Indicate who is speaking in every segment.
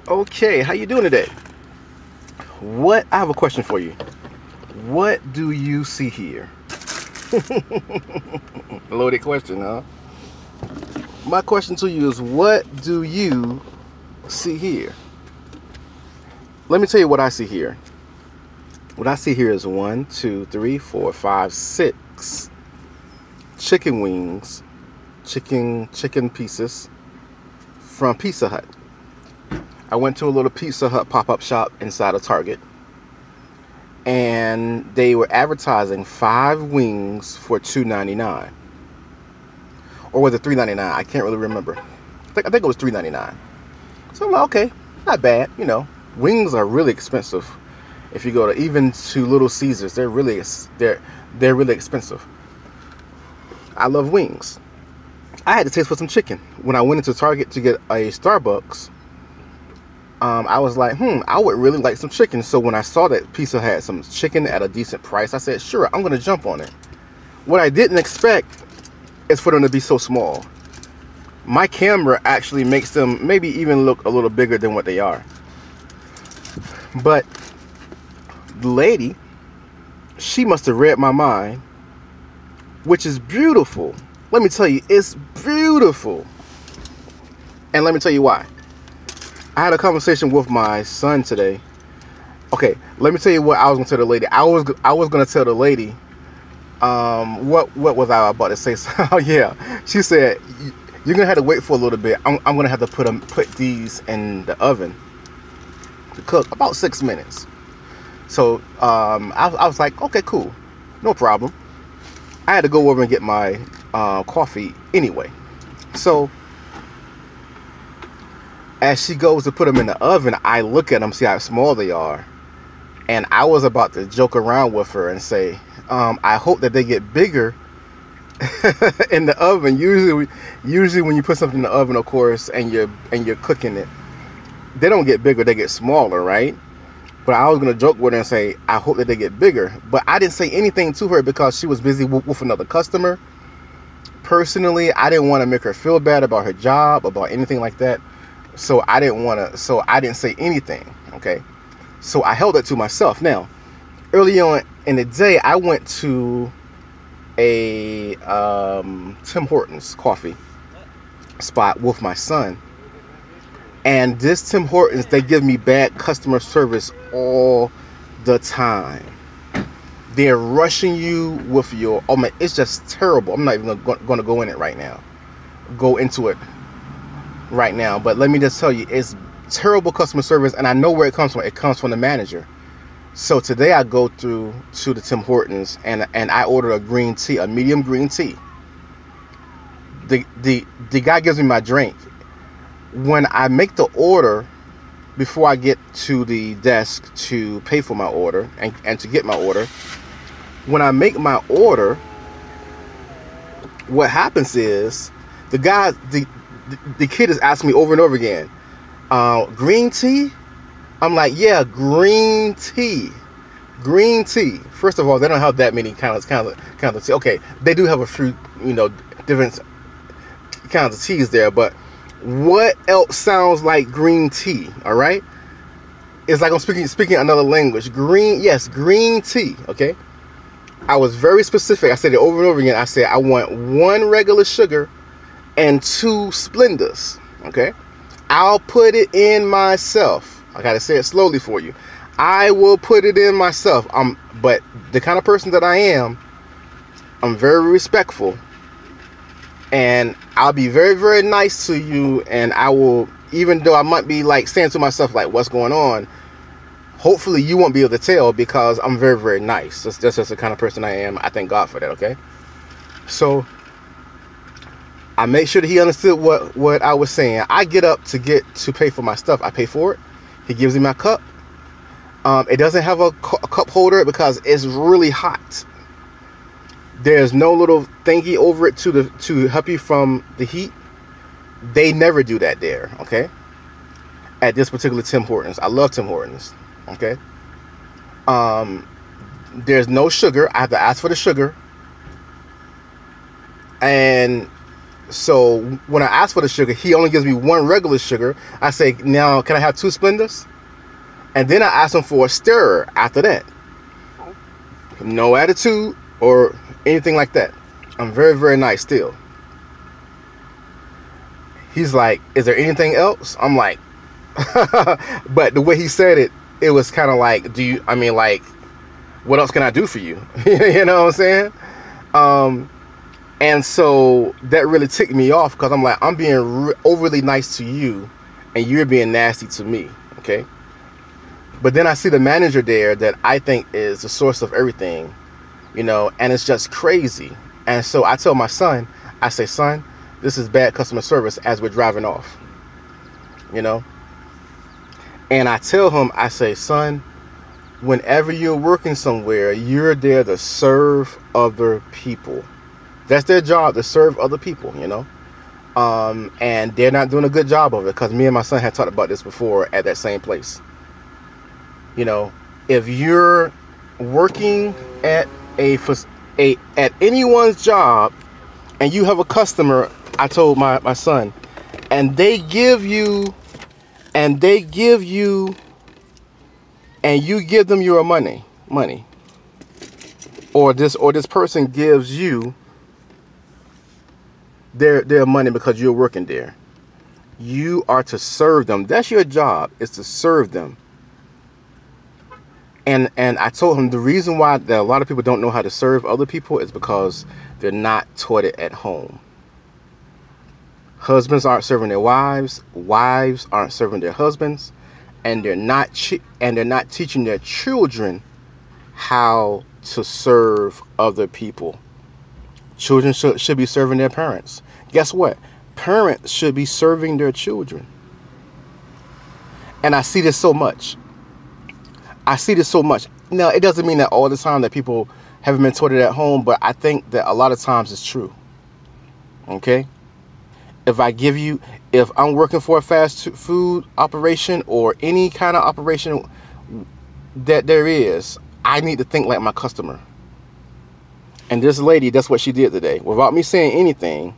Speaker 1: Okay, how you doing today? I have a question for you. What do you see here? Loaded question, huh? My question to you is, what do you see here? Let me tell you what I see here. What I see here is 1, 2, 3, 4, 5, 6 chicken wings, chicken pieces from Pizza Hut. I went to a little Pizza Hut pop-up shop inside of Target, and they were advertising 5 wings for $2.99, or was it $3.99? I can't really remember. I think it was $3.99. So I'm like, okay, not bad. You know, wings are really expensive. If you go to even to Little Caesars, they're really expensive. I love wings. I had to taste for some chicken when I went into Target to get a Starbucks. I was like, I would really like some chicken. So when I saw that Pizza had some chicken at a decent price, I said, sure, I'm going to jump on it. What I didn't expect is for them to be so small. My camera actually makes them maybe even look a little bigger than what they are. But the lady, she must have read my mind, which is beautiful. Let me tell you, it's beautiful. And let me tell you why. I had a conversation with my son today. Okay, let me tell you what I was gonna tell the lady. I was gonna tell the lady. What was I about to say? Oh yeah, she said you're gonna have to wait for a little bit. I'm gonna have to put these in the oven to cook about 6 minutes. So I was like, okay, cool, no problem. I had to go over and get my coffee anyway. So as she goes to put them in the oven, I look at them, see how small they are. And I was about to joke around with her and say, I hope that they get bigger in the oven. Usually when you put something in the oven, of course, and you're cooking it, they don't get bigger, they get smaller, right? But I was going to joke with her and say, I hope that they get bigger. But I didn't say anything to her because she was busy with another customer. Personally, I didn't want to make her feel bad about her job, about anything like that. So I didn't say anything, okay? So I held it to myself. Now, early on in the day, I went to a Tim Hortons coffee spot with my son. And this Tim Hortons, they give me bad customer service all the time. They're rushing you with your, oh man, it's just terrible. I'm not even going to go into it right now, but let me just tell you, it's terrible customer service, and I know where it comes from. It comes from the manager. So today I go to the Tim Hortons and I order a green tea, a medium green tea. The guy gives me my drink. When I make the order, before I get to the desk to pay for my order and to get my order, when I make my order, what happens is the kid is asking me over and over again, green tea? I'm like, yeah, green tea. Green tea. First of all, they don't have that many kinds of tea. Okay, they do have a few, different kinds of teas there, but what else sounds like green tea? All right, it's like I'm speaking another language. Green, yes, green tea. Okay, I was very specific. I said it over and over again. I said I want 1 regular sugar and 2 Splendors. Okay, I'll put it in myself. I gotta say it slowly for you. I will put it in myself. But the kind of person that I am, I'm very respectful. And I'll be very, very nice to you. And I will, even though I might be like saying to myself, like, what's going on? Hopefully you won't be able to tell because I'm very, very nice. That's just the kind of person I am. I thank God for that, okay? So I make sure that he understood what I was saying. I get up to pay for my stuff. I pay for it. He gives me my cup. It doesn't have a cup holder because it's really hot. There's no little thingy over it to help you from the heat. They never do that there, okay? At this particular Tim Hortons. I love Tim Hortons, okay? There's no sugar. I have to ask for the sugar. And So when I ask for the sugar, he only gives me one regular sugar. I say, now, can I have 2 Splendors? And then I ask him for a stirrer after that. No attitude or anything like that. I'm very, very nice still. He's like, is there anything else? I'm like, but the way he said it, it was kind of like, what else can I do for you? You know what I'm saying? And so that really ticked me off, because I'm like, I'm being overly nice to you and you're being nasty to me. Okay. But then I see the manager there that I think is the source of everything, and it's just crazy. And so I tell my son, I say, son, this is bad customer service, as we're driving off, And I tell him, I say, son, whenever you're working somewhere, you're there to serve other people. That's their job, to serve other people, and they're not doing a good job of it, because me and my son had talked about this before at that same place. If you're working at at anyone's job and you have a customer, I told my son, and they give you and you give them your money, or this person gives you their money because you're working there, you are to serve them. That's your job, is to serve them. And I told him the reason why that a lot of people don't know how to serve other people is because they're not taught it at home. Husbands aren't serving their wives, wives aren't serving their husbands, and they're not teaching their children how to serve other people. Children should be serving their parents. Guess what? Parents should be serving their children. And I see this so much. Now, it doesn't mean that all the time that people haven't been taught it at home, but I think that a lot of times it's true. Okay? If I'm working for a fast food operation or any kind of operation that there is, I need to think like my customer. And this lady, that's what she did today. Without me saying anything,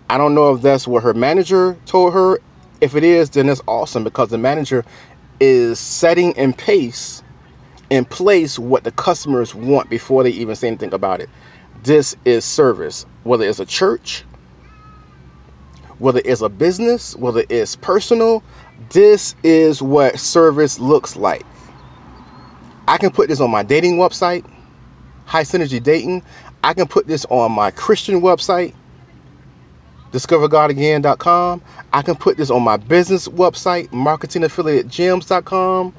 Speaker 1: I don't know if that's what her manager told her. If it is, then that's awesome, because the manager is setting in place what the customers want before they even say anything about it. This is service, whether it's a church, whether it's a business, whether it's personal. This is what service looks like. I can put this on my dating website, High Synergy Dating. I can put this on my Christian website, discovergodagain.com. I can put this on my business website, marketingaffiliategems.com,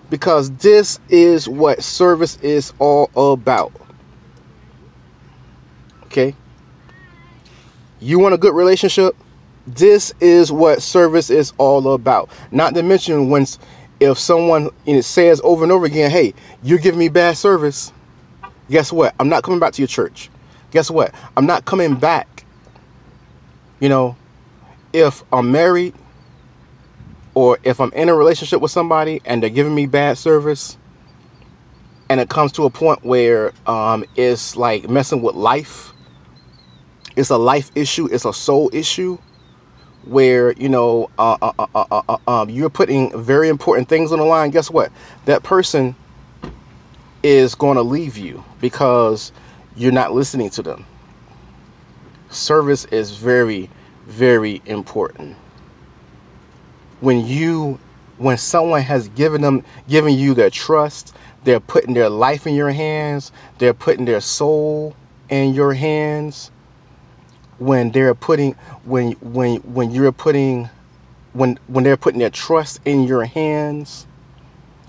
Speaker 1: because this is what service is all about. Okay? You want a good relationship? This is what service is all about. Not to mention if someone says over and over again, hey, you're giving me bad service, guess what? I'm not coming back to your church. Guess what? I'm not coming back. If I'm married or if I'm in a relationship with somebody and they're giving me bad service, and it comes to a point where it's like messing with life, it's a life issue, it's a soul issue, where you're putting very important things on the line, guess what? That person is going to leave you because you're not listening to them. Service is very, very important. When someone has given you their trust, they're putting their life in your hands, they're putting their soul in your hands. When they're putting their trust in your hands,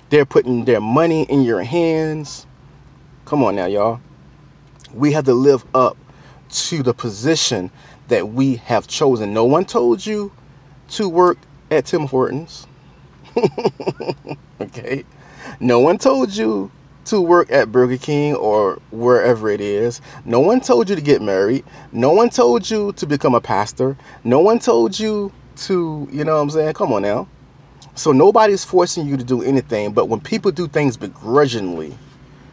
Speaker 1: they're putting their money in your hands. Come on now, y'all. We have to live up to the position that we have chosen. No one told you to work at Tim Hortons. Okay? No one told you to work at Burger King or wherever it is. No one told you to get married. No one told you to become a pastor. No one told you to, come on now. So nobody's forcing you to do anything, but when people do things begrudgingly,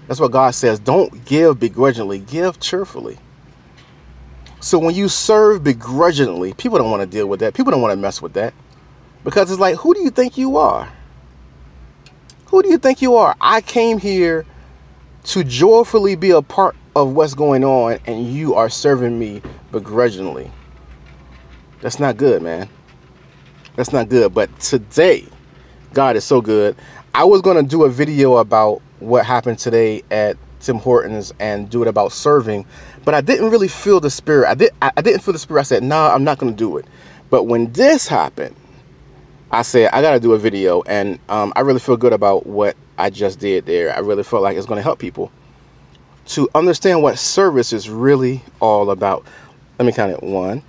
Speaker 1: that's what God says, don't give begrudgingly, give cheerfully. So when you serve begrudgingly, people don't want to deal with that. People don't want to mess with that. Because it's like, who do you think you are? Who do you think you are? I came here to joyfully be a part of what's going on, and you are serving me begrudgingly. That's not good, man. That's not good. But today, God is so good. I was going to do a video about what happened today at Tim Hortons and do it about serving, but I didn't really feel the spirit. I didn't feel the spirit. I said, no, I'm not going to do it. But when this happened, I said, I got to do a video, and I really feel good about what I just did there. I really felt like it's going to help people to understand what service is really all about. Let me count it. 1,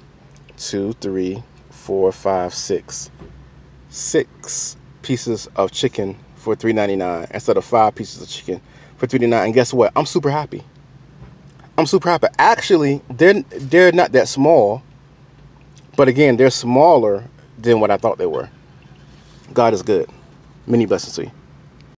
Speaker 1: 2, 3, 4, 5, 6. 6 pieces of chicken for $3.99 instead of 5 pieces of chicken for $3.99. And guess what? I'm super happy. I'm super happy. Actually, they're not that small, but again, they're smaller than what I thought they were. God is good. Many blessings to you.